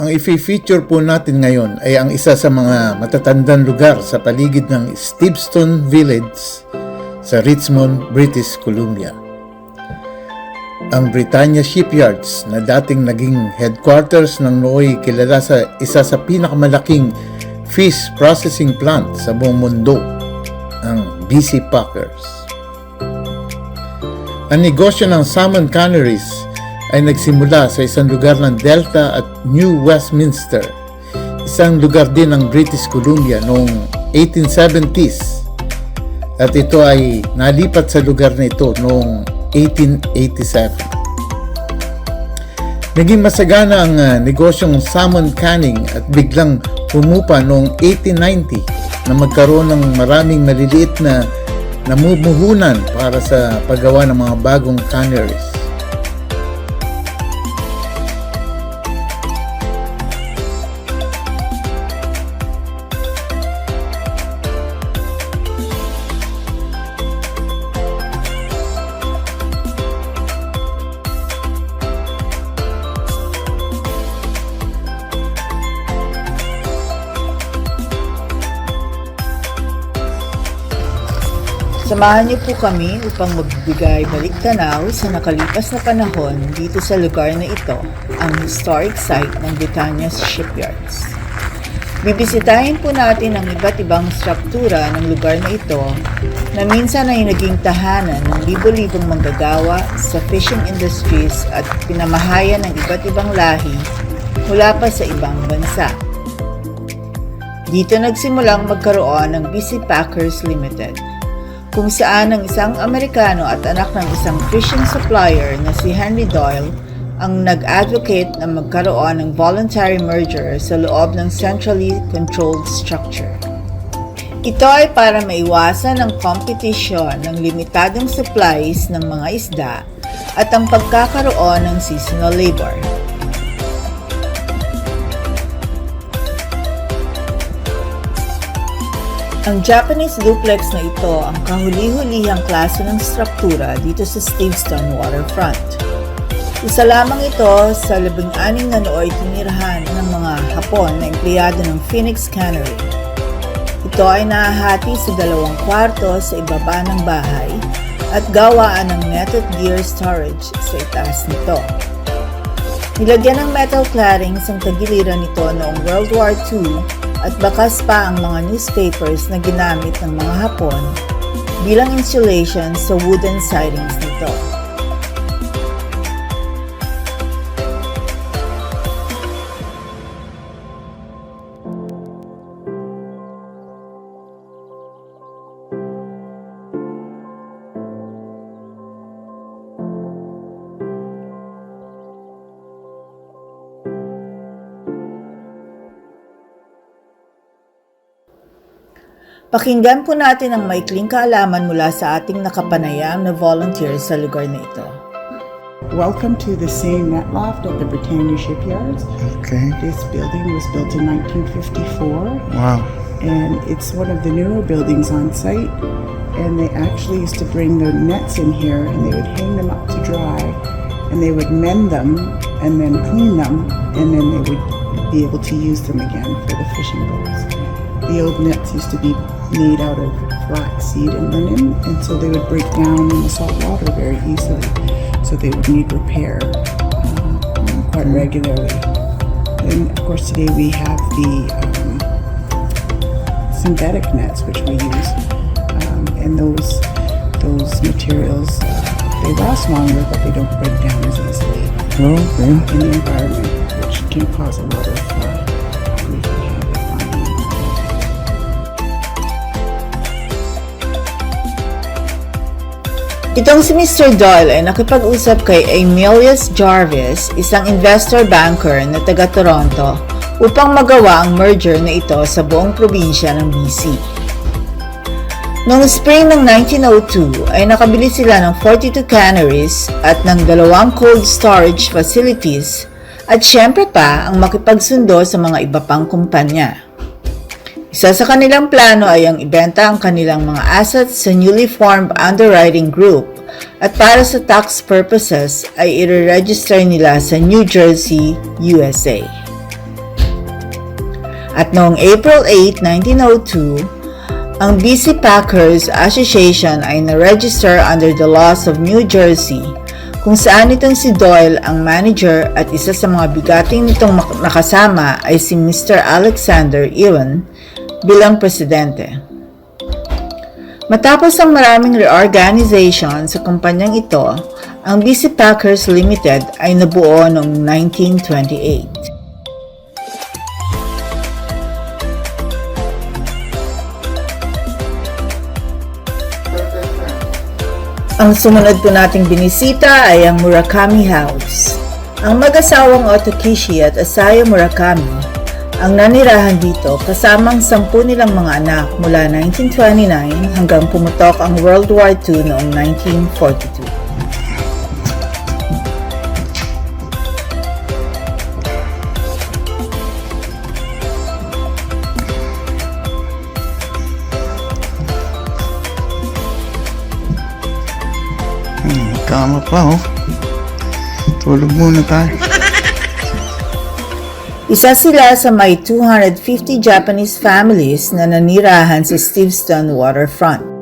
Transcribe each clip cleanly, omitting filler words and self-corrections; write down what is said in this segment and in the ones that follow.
Ang i-feature po natin ngayon ay ang isa sa mga matatandang lugar sa paligid ng Steveston Village sa Richmond, British Columbia. Ang Britannia Shipyards na dating naging headquarters ng nooy kilala sa isa sa pinakamalaking fish processing plant sa buong mundo, ang BC Packers. Ang negosyo ng salmon canneries ay nagsimula sa isang lugar ng Delta at New Westminster, isang lugar din ng British Columbia noong 1870s, at ito ay nalipat sa lugar na ito noong 1887. Naging masagana ang negosyong salmon canning at biglang humupa noong 1890 na magkaroon ng maraming maliliit na namumuhunan para sa paggawa ng mga bagong canneries. Samahan niyo po kami upang magbigay balik-tanaw sa nakalipas na panahon dito sa lugar na ito, ang historic site ng Britannia Shipyards. Bibisitahin po natin ang iba't ibang struktura ng lugar na ito na minsan ay naging tahanan ng libo-libong manggagawa sa fishing industries at pinamahayan ng iba't ibang lahi mula pa sa ibang bansa. Dito nagsimulang magkaroon ng BC Packers Limited, kung saan ang isang Amerikano at anak ng isang fishing supplier na si Henry Doyle ang nag-advocate na magkaroon ng voluntary merger sa loob ng centrally controlled structure. Ito ay para maiwasan ang kompetisyon ng limitadong supplies ng mga isda at ang pagkakaroon ng seasonal labor. Ang Japanese duplex na ito ang kahuli-hulihang klase ng struktura dito sa Steveston waterfront. Isa lamang ito sa 16 na nooy tinirahan ng mga Hapon na empleyado ng Phoenix Cannery. Ito ay nahahati sa 2 kwarto sa ibaba ng bahay at gawaan ng netted gear storage sa itaas nito. Nilagyan ng metal clarings ang tagiliran nito noong World War II at bakas pa ang mga newspapers na ginamit ng mga Hapon bilang insulation sa wooden sidings nito. Pakinggan po natin ang maikling kaalaman mula sa ating nakapanayam na volunteers sa lugar na ito. Welcome to the same net loft at the Britannia Shipyards. Okay. This building was built in 1954. Wow. And it's one of the newer buildings on site. And they actually used to bring the nets in here and they would hang them up to dry. And they would mend them and then clean them. And then they would be able to use them again for the fishing boats. The old nets used to be made out of flaxseed and linen, and so they would break down in the salt water very easily. So they would need repair quite regularly. And of course today we have the synthetic nets which we use, and those materials they last longer, but they don't break down as easily in the environment, which can cause a lot of pollution. Itong si Mr. Doyle ay nakipag-usap kay Emilius Jarvis, isang investor banker na taga Toronto, upang magawa ang merger na ito sa buong probinsya ng BC. Noong spring ng 1902 ay nakabili sila ng 42 canneries at ng 2 cold storage facilities at syempre pa ang makipagsundo sa mga iba pang kumpanya. Isa sa kanilang plano ay ang ibenta ang kanilang mga assets sa newly formed underwriting group at para sa tax purposes ay i-register nila sa New Jersey, USA. At noong April 8, 1902, ang BC Packers Association ay na-register under the laws of New Jersey, kung saan itong si Doyle ang manager at isa sa mga bigating nitong nakasama ay si Mr. Alexander Ewan bilang presidente. Matapos ang maraming reorganization sa kumpanyang ito, ang BC Packers Limited ay nabuo noong 1928. Ang sumunod po nating binisita ay ang Murakami House. Ang mag-asawang Otokishi at Asayo Murakami ang nanirahan dito kasamang 10 nilang mga anak mula 1929 hanggang pumutok ang World War II noong 1942. Kama pa, oh. Tulog muna tayo. Isa sila sa may 250 Japanese families na nanirahan sa Steveston waterfront.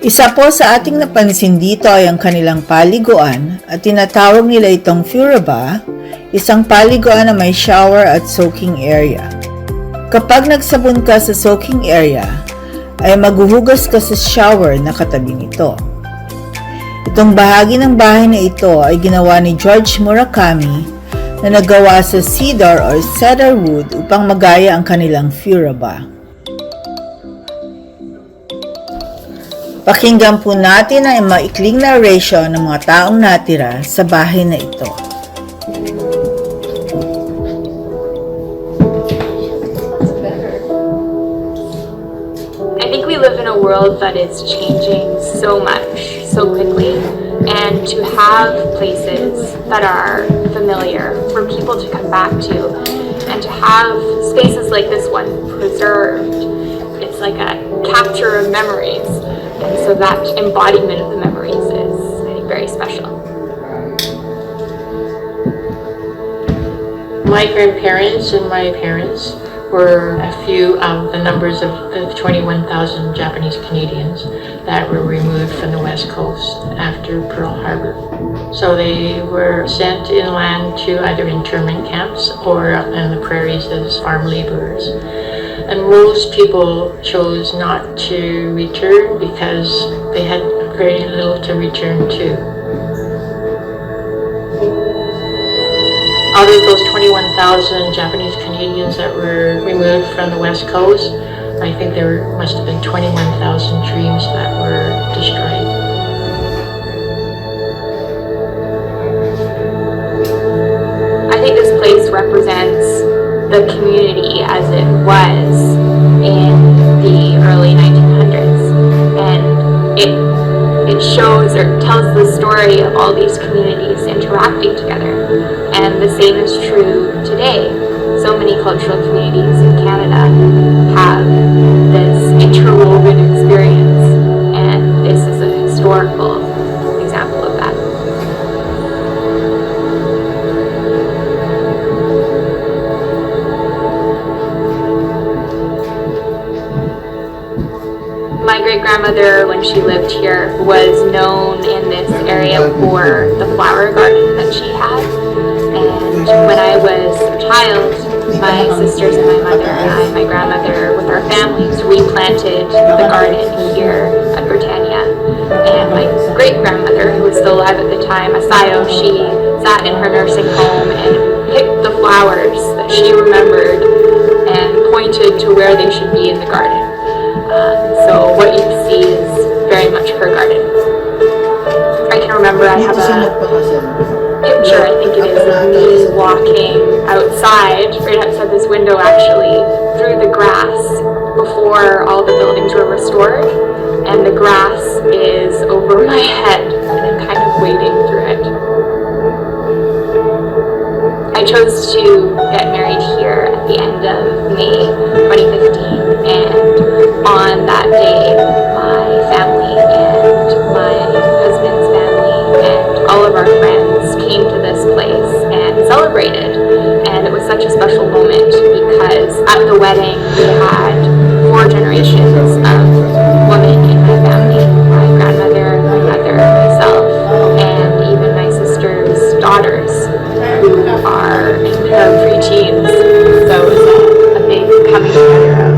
Isa po sa ating napansin dito ay ang kanilang paliguan at tinatawag nila itong Furaba, isang paliguan na may shower at soaking area. Kapag nagsabon ka sa soaking area, ay maghuhugas ka sa shower na katabi nito. Itong bahagi ng bahay na ito ay ginawa ni George Murakami na nagawa sa cedar or cedar wood upang magaya ang kanilang Furaba. Pakinggan po natin ang maikling narration ng mga taong natira sa bahay na ito. I think we live in a world that is changing so much, so quickly, and to have places that are familiar for people to come back to, and to have spaces like this one preserved, it's like a capture of memories. And so that embodiment of the memories is, I think, very special. My grandparents and my parents were a few of the numbers of the 21,000 Japanese Canadians that were removed from the West Coast after Pearl Harbor. So they were sent inland to either internment camps or in the prairies as farm laborers. And most people chose not to return because they had very little to return to. Out of those 21,000 Japanese Canadians that were removed from the West Coast, I think there must have been 21,000 dreams that were destroyed. I think this place represents the community as it was in the early 1900s, and it shows or tells the story of all these communities interacting together, and the same is true today. So many cultural communities in Canada have this interwoven experience, and this is a historical example of that. great-grandmother, when she lived here, was known in this area for the flower garden that she had. And when I was a child, my sisters and my mother and I, my grandmother, with our families, replanted the garden here at Britannia. And my great-grandmother, who was still alive at the time, Asayo, she sat in her nursing home and picked the flowers that she remembered and pointed to where they should be in the garden. So what you see is very much her garden. I can remember I have a picture, I think it is, of me walking outside, right outside this window actually, through the grass before all the buildings were restored. And the grass is over my head and I'm kind of wading through it. I chose to get married here at the end of May 2015, and on that day my family and my husband's family and all of our friends came to this place and celebrated. And it was such a special moment because at the wedding we had 4 generations of women in my family, my grandmother, my mother, myself, and even my sister's daughters, who are in their preteens. So it was a big coming together of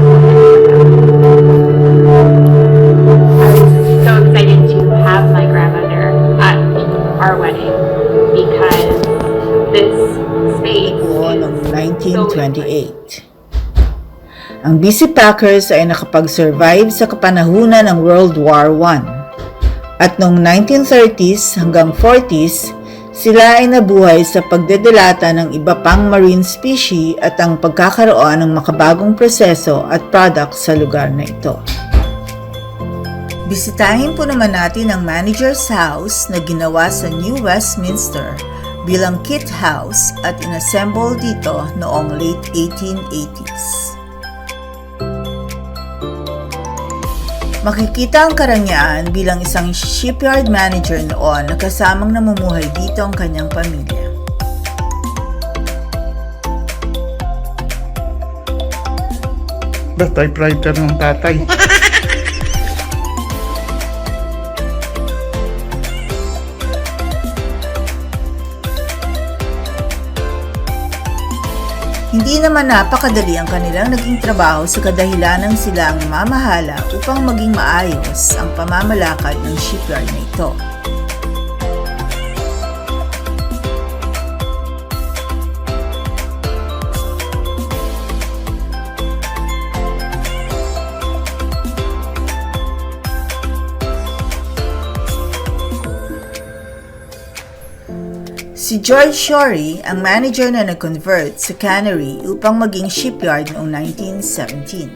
I was so excited to have my grandmother at our wedding because this space Noong is so 1928. Ang BC Packers ay nakapag-survive sa kapanahunan ng World War I. At noong 1930s hanggang 40s, sila ay nabuhay sa pagdedelata ng iba pang marine species at ang pagkakaroon ng makabagong proseso at products sa lugar na ito. Bisitahin po naman natin ang manager's house na ginawa sa New Westminster bilang kit house at inassemble dito noong late 1880s. Makikita ang karangyaan bilang isang shipyard manager noon na kasamang namumuhay dito ang kanyang pamilya. The typewriter ng tatay. Hindi naman napakadali ang kanilang naging trabaho sa kadahilanang sila ang mamahala upang maging maayos ang pamamalakad ng shipyard na ito. Si George Shorey ang manager na nag-convert sa cannery upang maging shipyard noong 1917.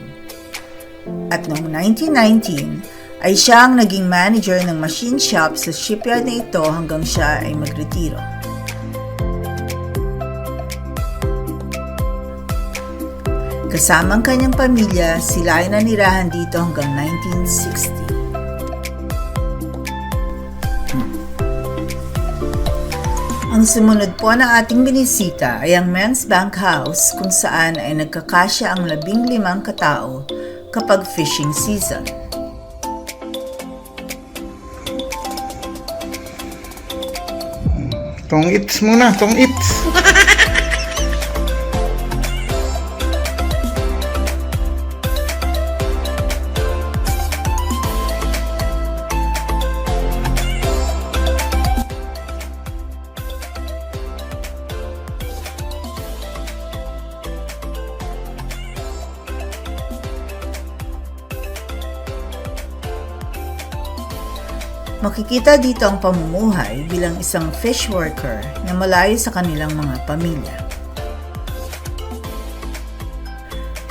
At noong 1919 ay siya ang naging manager ng machine shop sa shipyard na ito hanggang siya ay magretiro. Kasama ang kanyang pamilya, sila ay nanirahan dito hanggang 1960. Ang sumunod po ng ating binisita ay ang Men's Bank House kung saan ay nagkakasya ang 15 katao kapag fishing season. Tong-its muna, tong-its. Makikita dito ang pamumuhay bilang isang fish worker na malayo sa kanilang mga pamilya.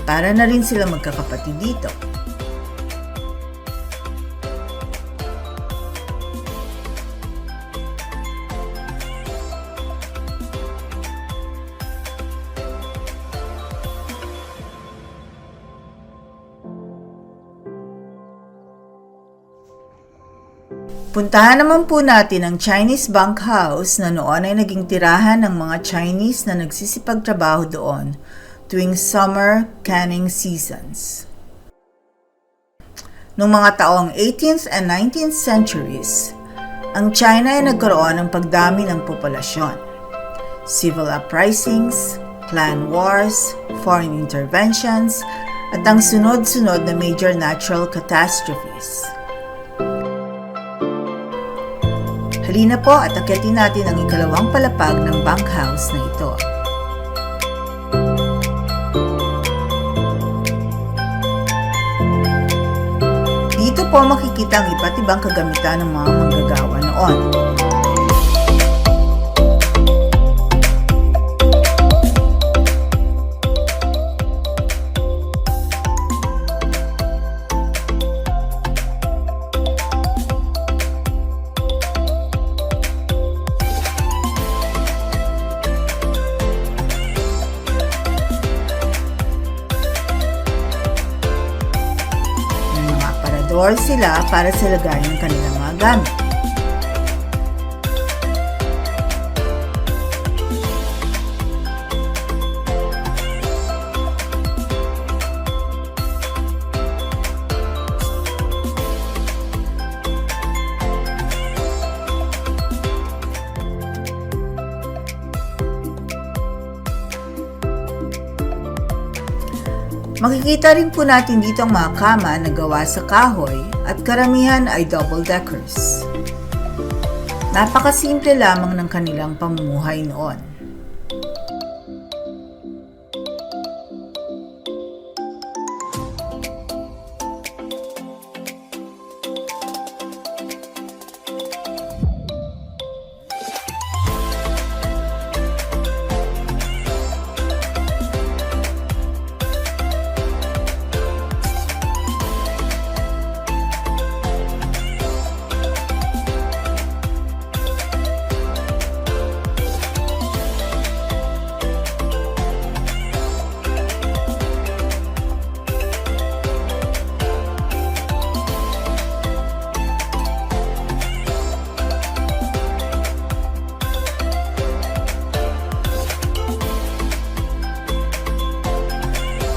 Para na rin sila magkakapatid dito. Puntahan naman po natin ang Chinese Bank House na noon ay naging tirahan ng mga Chinese na nagsisipagtrabaho doon tuwing summer canning seasons. Noong mga taong 18th and 19th centuries, ang China ay nagkaroon ng pagdami ng populasyon. Civil uprisings, clan wars, foreign interventions, at ang sunod-sunod na major natural catastrophes. Halina po at akyatin natin ang ikalawang palapag ng bunkhouse na ito. Dito po makikita ang iba't ibang kagamitan ng mga manggagawa noon. Sila para sa lagay ng kanilang mga gamit. Makikita rin po natin dito ang mga kama na gawa sa kahoy at karamihan ay double-deckers. Napakasimple lamang ng kanilang pamumuhay noon.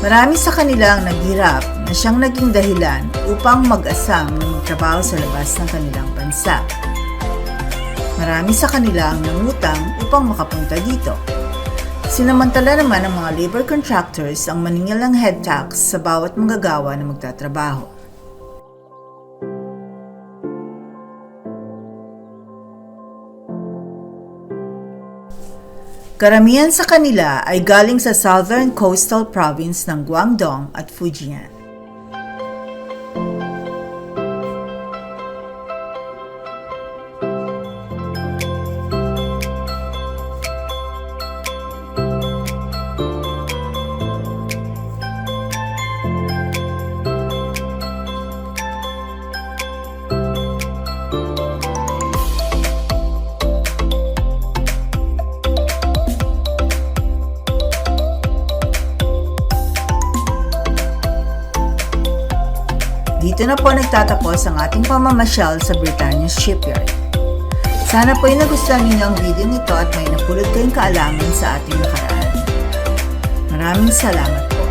Marami sa kanila ang naghirap na siyang naging dahilan upang mag-asang na magtrabaho sa labas ng kanilang bansa. Marami sa kanila ang nangutang upang makapunta dito. Sinamantala naman ng mga labor contractors ang maningil ng head tax sa bawat manggagawa na magtatrabaho. Karamihan sa kanila ay galing sa southern coastal province ng Guangdong at Fujian. Dito na po nagtatapos ang ating pamamasyal sa Britannia Shipyard. Sana po ay nagustuhan ninyo ang video nito at may napulot kayong kaalaman sa ating nakaraan. Maraming salamat po.